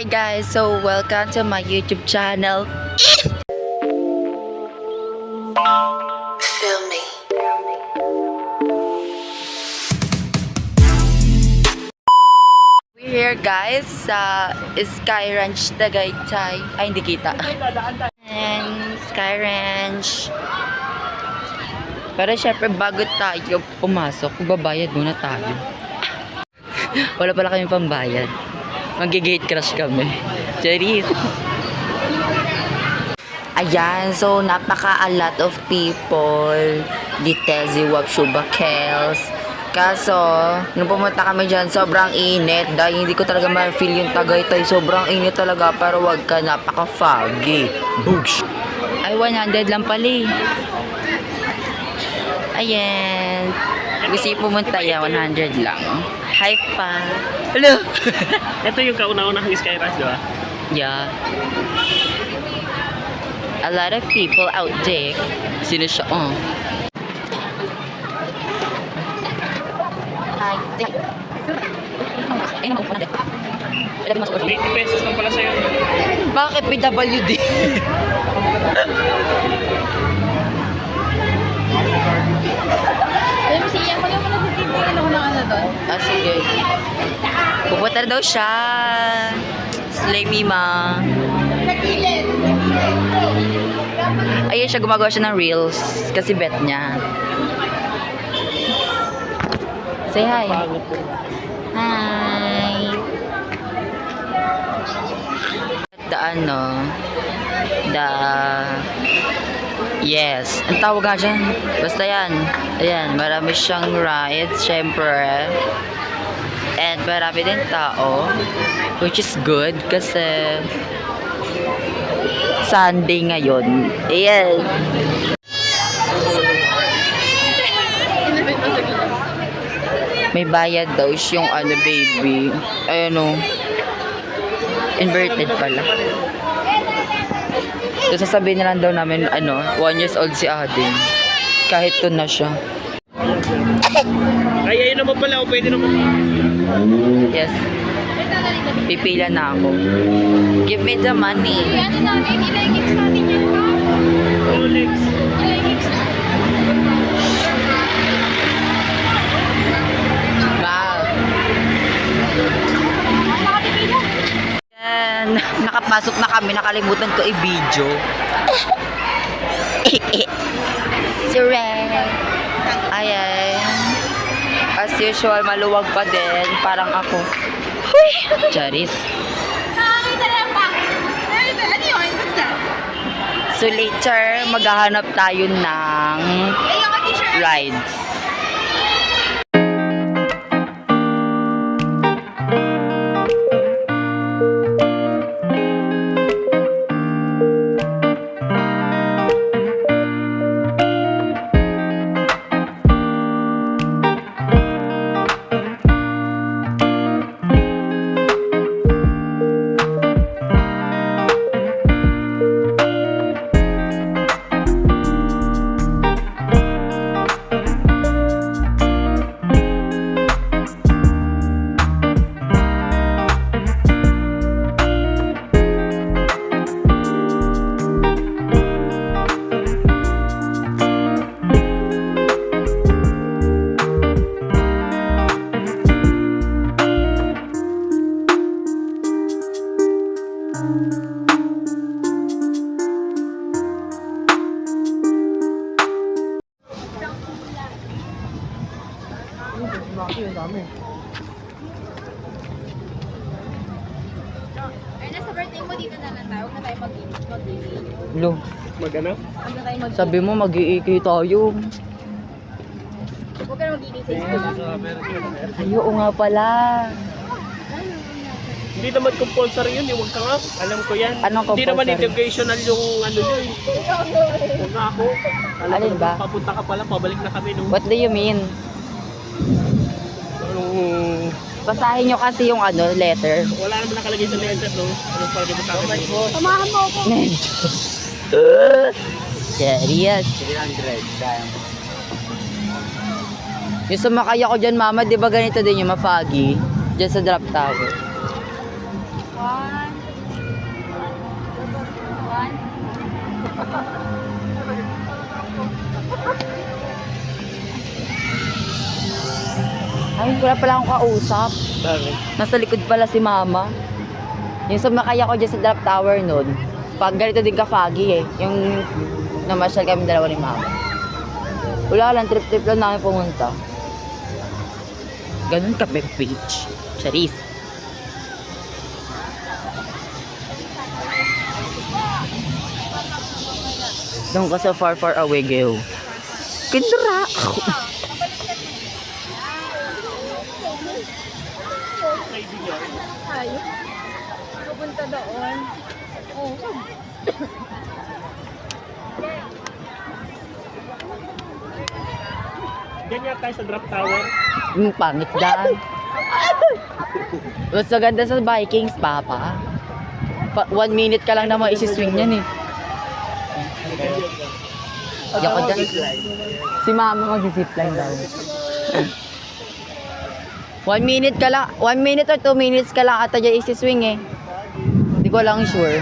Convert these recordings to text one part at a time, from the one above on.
Hi guys, so welcome to my YouTube channel. Feel me. We're here guys sa Sky Ranch Tagaytay. Ay, hindi kita. And Sky Ranch. Pero syempre bago tayo pumasok, magbabayad muna tayo. Wala pala kami pambayad. Mag-gate crash kami. Charis. Ayan, so napaka a lot of people. Ditezi Wapshuba Kels. Kaso, nung pumunta kami dyan, sobrang init. Dahil hindi ko talaga ma-feel yung Tagaytay. Sobrang init talaga, pero wag ka, napaka-foggy. Boosh! Ay, 100 lang pala eh. Ayan. Gusto yung pumunta, yan, 100 lang. Hi pa. Hello! Ito yung kauna-unahang Sky Ranch, di ba? Yeah. A lot of people out there. Sino siya? Oh. Hi. 80 pesos lang pala sa'yo. Bakit PWD? Siya ko yung nagtitindigan ako ng ano doon. Ah, sige. Pupunta na daw siya. Slay me, ma. Sa gilid. Ayun siya, gumagawa siya ng reels. Kasi bet niya. Say hi. Hi. The ano, yes. Ang tawag nga dyan. Basta yan. Ayan, marami siyang rides, syempre. And marami din tao. Which is good kasi Sunday ngayon. Ayan. May bayad daw yung ano, baby. Ayan o. Inverted pala. So sasabihin na lang daw namin, 1 years old si Ading. Kahit to na siya. Ay, ayun naman pala. O, pwede naman. Yes. Pipila na ako. Give me the money. Ano namin, ilay-gigs natin yun ha? Rolex. Ilay-gigs natin. Wow. Nakatipila. Yan. Nakapasok na kami. Nakalimutan ko i-video. Surrender. Ayan. As usual, maluwag pa din. Parang ako. Huy! Charis. Nakakita lang ba? Ano yun? Basta. So later, maghahanap tayo ng Eh, yung t-shirt. rides. Ay, nasa birthday mo dito na lang tayo. Huwag na tayo mag-iinit. Lo, Magano? Huwag na tayo mag-iinit. sabi mo mag-iikay tayo. Huwag ka na mag-iinit sa school. Ay, oo nga pala. Hindi naman compulsory yun. Huwag ka nga. Alam ko yan. Anong Hindi naman compulsory? educational yung ano yun. Huwag nga ako. Alam Alin ko ba? naman, papunta ka pala. Pabalik na kami nung... What do you mean? Basahin nyo kasi yung letter. Wala naman nakalagay sa letter, no? Anong palagay mo sa akin? Samahan mo ako. Serious. 300. Yung sumakay ako dyan, mama, di ba ganito din yung mafagi? Dyan sa drop tower. 1, Ay, wala pala akong kausap. Bakit? Nasa likod pala si mama. Yung sumakay ako dyan sa drop tower nun, pag ganito din ka-foggy eh. Yung namasyal kami dalawa ni mama. Wala lang, trip-trip lang namin pumunta. Ganun ka, beach. Charis. Doon ka sa far, far away, Geo. Kindra! Tayo. Pupunta doon. Oo. Ganyan tayo sa drop tower. Yung pangit dyan. Mas maganda sa Vikings, Papa. 1 minute ka lang naman isi-swing yan eh. Yako dyan. Si mama mag-zipline daw. 1 minute ka lang, 1 minute or 2 minutes ka lang ata dyan isi-swing eh. Hindi ko lang sure.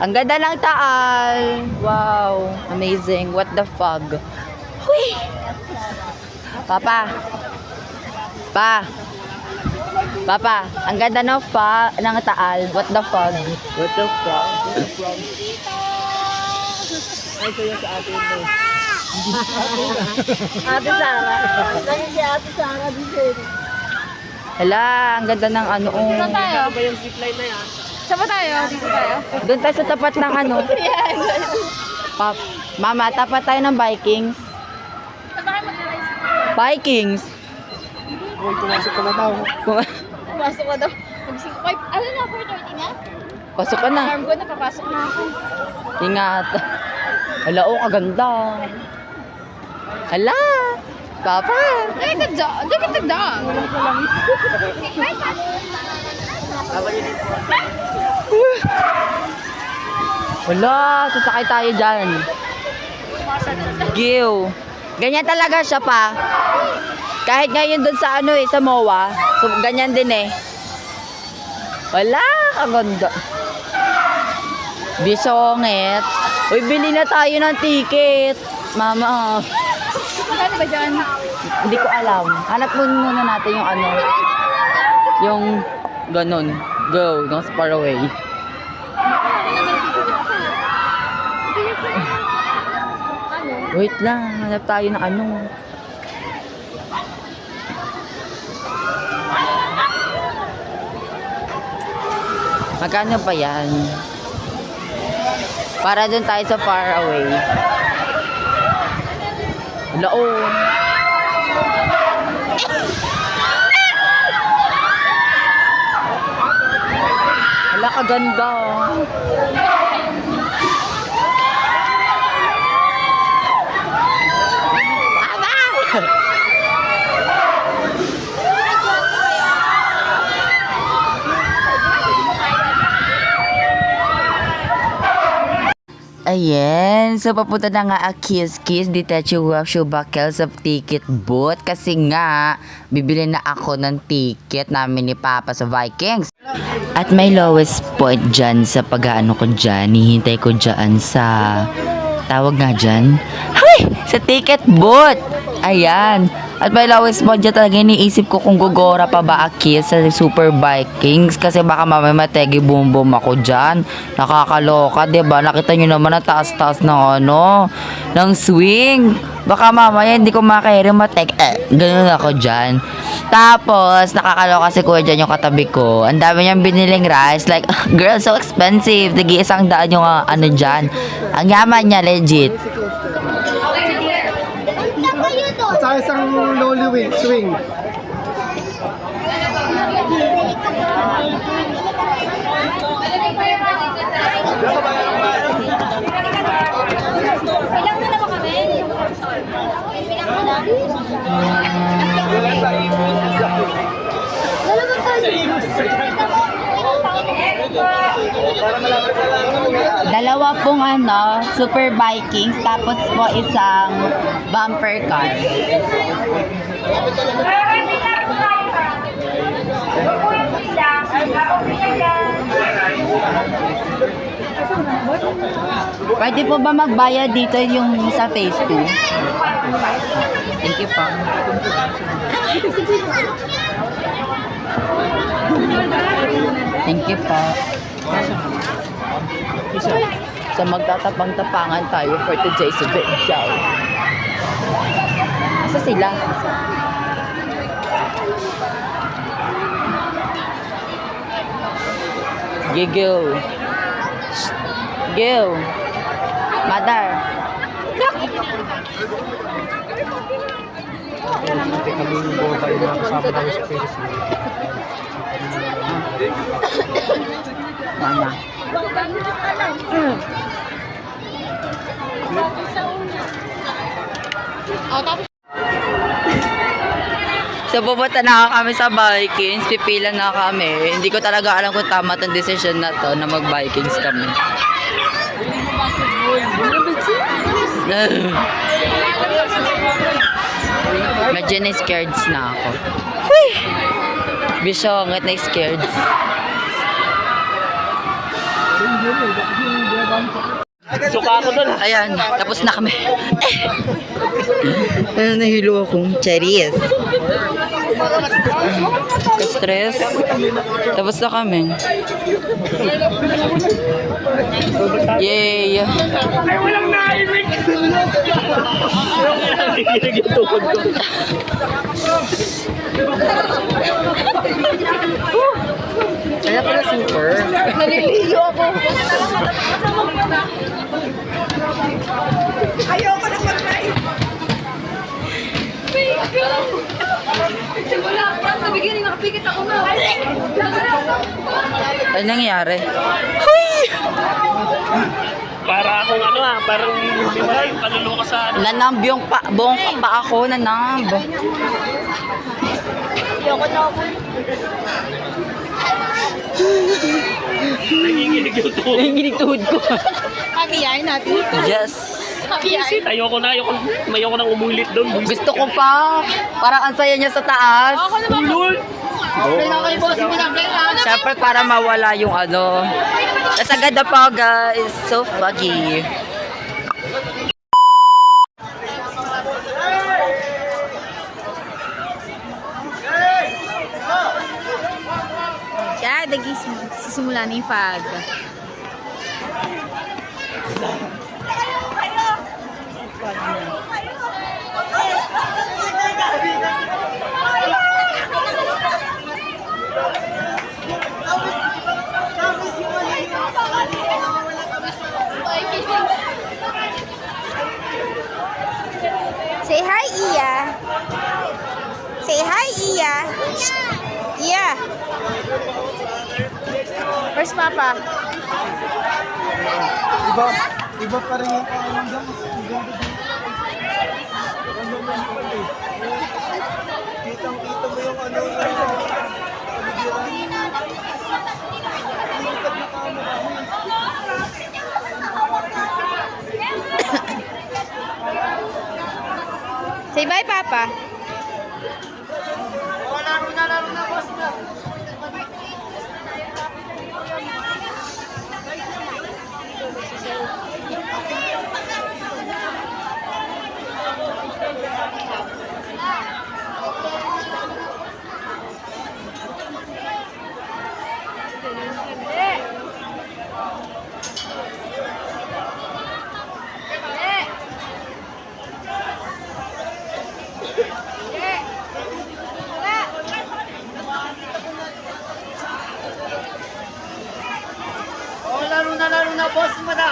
Ang ganda ng Taal. Wow, amazing. What the fog. Hui! Papa. Papa, ang ganda ng Taal. What the fog. What the fuck? Ay, sa'yo sa atin mo. Ate Sara. Naging si Ate Sara din. Hala, ang ganda ng ano. Saan tayo? Ano ba yung zipline na yan? Saan ba tayo? Dito tayo? Doon tayo sa tapat ng ano. Mama, tapat tayo ng Vikings. Saan ba kayo mag-rise? Vikings. Uy, pumasok ka na daw. Pumasok ka daw. Mag-5. Ano na? 4:30 na? Pasok ka na. Alarm ko, napapasok na ako. Ingat. Hala, oh, kaganda. Hala. Papa. Look at the dog. Look at the dog. Wala, sasakay tayo dyan. Giw. Ganyan talaga siya pa. Kahit ngayon dun sa ano eh, sa MOA. So, ganyan din eh. Wala, kaganda. Bisongit. Uy, bili na tayo ng ticket. Mama. Ano ba dyan? Hindi ko alam. Hanap muna natin yung ano. Yung ganun. Go. Don't far away. Wait lang. Hanap tayo ng ano. Magkano pa yan? Para dun tayo sa far away. Wala oh. Wala kaganda. Ayan, so papunta na nga ang Kiss Detache Wapshu Bakels of Ticket Booth kasi nga bibili na ako ng ticket namin ni Papa sa Vikings. At may lowest point dyan sa pag-aano ko dyan, hihintay ko dyan sa tawag nga dyan, sa ticket booth. Ayan. At may lowest point dyan talaga iniisip ko kung gugora pa ba aki sa Super Vikings kasi baka mamaya mategi boom boom ako dyan. Nakakaloka, diba? Nakita nyo naman ang taas-taas ng ano, ng swing. Baka mamaya hindi ko makahiri mateg. Ganun ako dyan. Tapos, nakakaloka si Kuya dyan yung katabi ko. Ang dami niyang biniling rice. Like, girl, so expensive. Nag-iisang daan yung ano dyan. Ang yaman niya, legit. At saka isang lolly swing. Bilang na naman kami. Bilang mo na. Dalawa pong ano, Super Vikings, tapos po isang bumper car. Pwede po ba magbayad dito yung sa phase 2? Thank you po. Thank you po. So magtatapang-tapangan tayo for today's video. Asa sila? Gigil. Gil. Mother. Hindi kami yung boba yung mga kasama namin sa Paris. Mama. So, pupunta na kami sa Vikings. Pipila na kami. Hindi ko talaga alam kung tama itong decision na to na mag-Vikings kami. Medyo na-scared na ako. Bisyongat na-scared. Suka ako doon. Ayan, tapos na kami. Ayan, nahilo akong cherries. Ka-stress. Tapos na kami. Yay! Ay, walang naimik! Nakikinig yung tukod ko. Kaya pala super. Naliliyo ako. Ayoko na mag-try. Simula pa, sa beginning nakapikit ako na. Ano nangyari? Para akong parang hindi ba yung kaluluwa sa Nanamb yung buong pa ako, nanamb. Ayoko na ako. nanginginig yung tukod. Nanginginig tuhod ko. Habiyain natin. Yes. Habiyain. Ayoko nang umulit doon. Gusto ko pa. Parang ang saya niya sa taas. Ako naman. Ulul! Kailangan yung boss mo na kailangan. Siyempre para mawala yung ano. Tapos ang ganda pa guys. So foggy. Kaya sisimula na yung fag. Say hi, Iya. Say hi, Iya. Iya. Where's Papa? Iba pa rin yung pakiramdam. Kitang-kita mo yung Say bye, Papa. laro na, boss na. Laro na, boss mo na.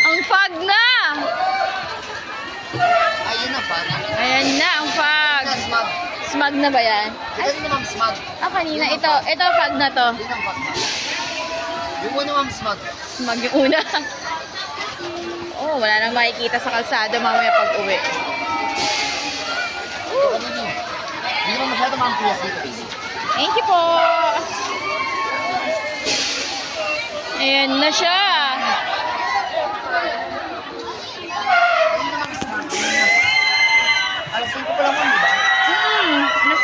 Ang fog na! Ayun na pa. Ayan na, ang fog. Smag. Smog na ba yan? Ito na ma'am, smag. Ah, kanina. Ito fog na to. Yun ang pag. Yung una ma'am, smag. Smog yung una. Oh, wala nang makikita sa kalsada mamaya pag uwi. Ano nyo? Hindi naman masyado ma'am priyas dito, baby. Thank you po. Ayan na siya. Alas 5 pa lang ma'am, di ba? Alas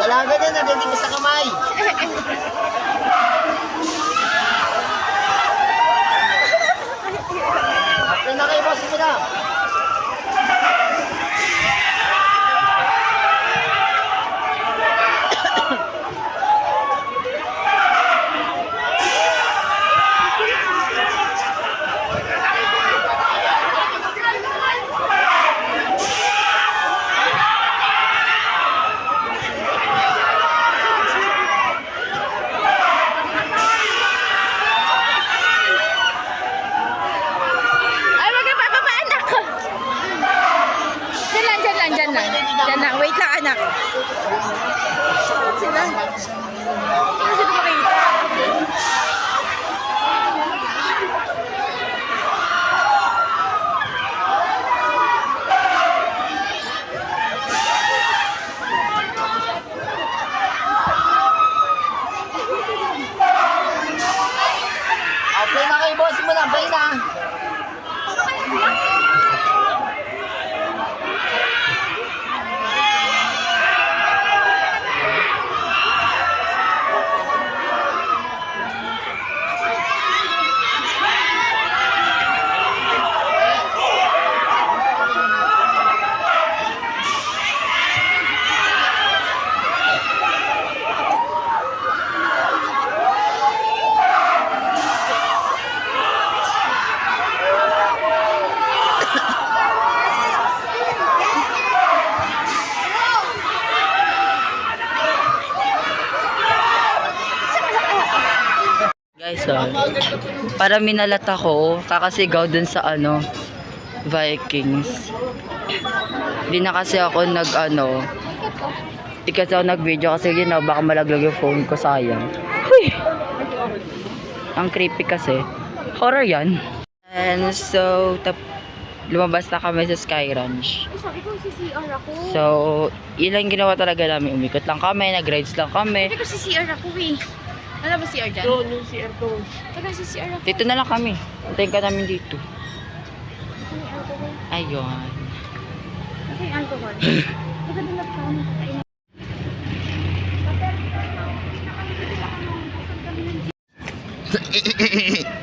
Wala ganyan, nagdating ka sa kamay. Apply na kayo, boss mo na. Ay, wag ka bababa, anak. Diyan lang, diyan lang, diyan lang. Diyan lang, wait lang, anak. Sila. Ano sila makita? Apply na kayo, boss mo na. Apply na. Guys, para minalat ako, kakasigaw dun sa Vikings. Di na kasi ako di kasi ako nag-video kasi baka malaglag yung phone ko, sayang. Huy! Ang creepy kasi. Horror yan. And so, lumabas na kami sa Sky Ranch. Sabi ko, CCR ako. So, ilang ginawa talaga namin. Umikot lang kami, nag-rides lang kami. Sabi ko, CCR ako eh. Ano ba CR dyan? Doon, yung CR doon. Taga CCR ako. Dito na lang kami. Antayin ka namin dito. Ayun. Kasi alcohol. Taga din lang kami. Kakainin.